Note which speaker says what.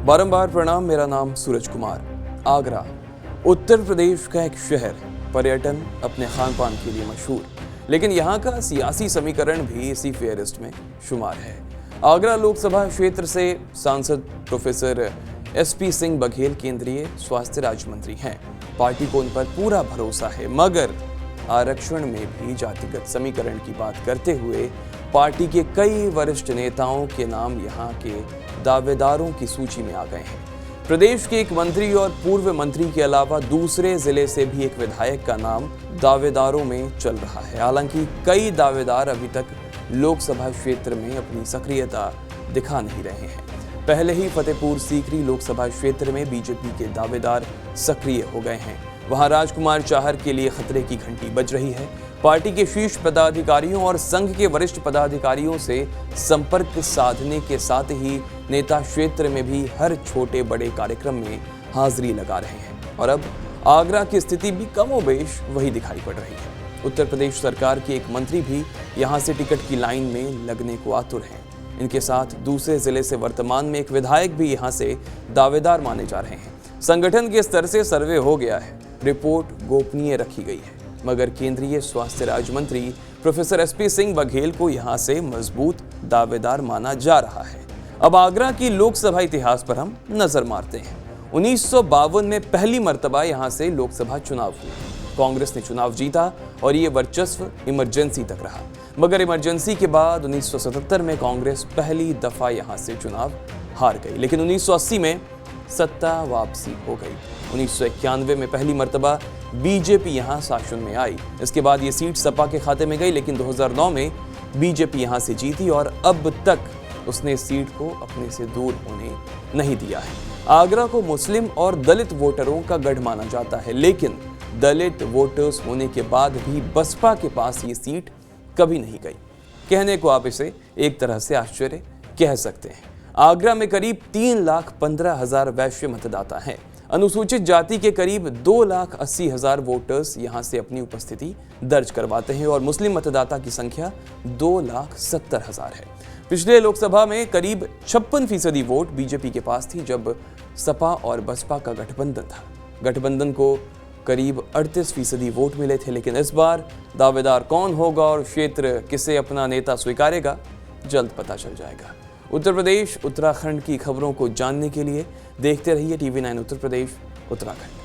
Speaker 1: बारंबार प्रणाम। मेरा नाम सूरज कुमार। आगरा उत्तर प्रदेश का एक शहर, पर्यटन अपने खान पान के लिए मशहूर, लेकिन यहाँ का सियासी समीकरण भी इसी फेयरिस्ट में शुमार है। आगरा लोकसभा क्षेत्र से सांसद प्रोफेसर SP सिंह बघेल केंद्रीय स्वास्थ्य राज्य मंत्री हैं। पार्टी को उन पर पूरा भरोसा है, मगर आरक्षण में भी जातिगत समीकरण की बात करते हुए पार्टी के कई वरिष्ठ नेताओं के नाम यहां के दावेदारों की सूची में आ गए हैं। प्रदेश के एक मंत्री और पूर्व मंत्री के अलावा दूसरे जिले से भी एक विधायक का नाम दावेदारों में चल रहा है। हालांकि कई दावेदार अभी तक लोकसभा क्षेत्र में अपनी सक्रियता दिखा नहीं रहे हैं। पहले ही फतेहपुर सीकरी लोकसभा क्षेत्र में बीजेपी के दावेदार सक्रिय हो गए हैं। वहां राजकुमार चाहर के लिए खतरे की घंटी बज रही है। पार्टी के शीर्ष पदाधिकारियों और संघ के वरिष्ठ पदाधिकारियों से संपर्क साधने के साथ ही नेता क्षेत्र में भी हर छोटे बड़े कार्यक्रम में हाजिरी लगा रहे हैं। और अब आगरा की स्थिति भी कमोबेश वही दिखाई पड़ रही है। उत्तर प्रदेश सरकार के एक मंत्री भी यहां से टिकट की लाइन में लगने को आतुर हैं। इनके साथ दूसरे जिले से वर्तमान में एक विधायक भी यहां से दावेदार माने जा रहे हैं। संगठन के स्तर से सर्वे हो गया है, रिपोर्ट गोपनीय रखी गई है, मगर केंद्रीय स्वास्थ्य राज्य मंत्री प्रोफेसर SP सिंह बघेल को यहां से मजबूत दावेदार माना जा रहा है। अब आगरा की लोकसभा इतिहास पर हम नजर मारते हैं। 1952 में पहली मर्तबा यहां से लोकसभा चुनाव हुए। कांग्रेस ने चुनाव जीता और ये वर्चस्व इमरजेंसी तक रहा, मगर इमरजेंसी के बाद 1977 में कांग्रेस पहली दफा यहां से चुनाव हार गई, लेकिन 1980 में सत्ता वापसी हो गई। 1991 में पहली मर्तबा बीजेपी यहां शासन में आई। इसके बाद ये सीट सपा के खाते में गई, लेकिन 2009 में बीजेपी यहां से जीती और अब तक उसने सीट को अपने से दूर होने नहीं दिया है। आगरा को मुस्लिम और दलित वोटरों का गढ़ माना जाता है, लेकिन दलित वोटर्स होने के बाद भी बसपा के पास ये सीट कभी नहीं गई। कहने को आप इसे एक तरह से आश्चर्य कह सकते हैं। आगरा में करीब 3,15,000 वैश्य मतदाता हैं। अनुसूचित जाति के करीब 2,80,000 वोटर्स यहां से अपनी उपस्थिति दर्ज करवाते हैं और मुस्लिम मतदाता की संख्या 2,70,000 है। पिछले लोकसभा में करीब 56% वोट बीजेपी के पास थी, जब सपा और बसपा का गठबंधन था। गठबंधन को करीब 38% वोट मिले थे, लेकिन इस बार दावेदार कौन होगा और क्षेत्र किसे अपना नेता स्वीकारेगा, जल्द पता चल जाएगा। उत्तर प्रदेश उत्तराखंड की खबरों को जानने के लिए देखते रहिए TV9 उत्तर प्रदेश उत्तराखंड।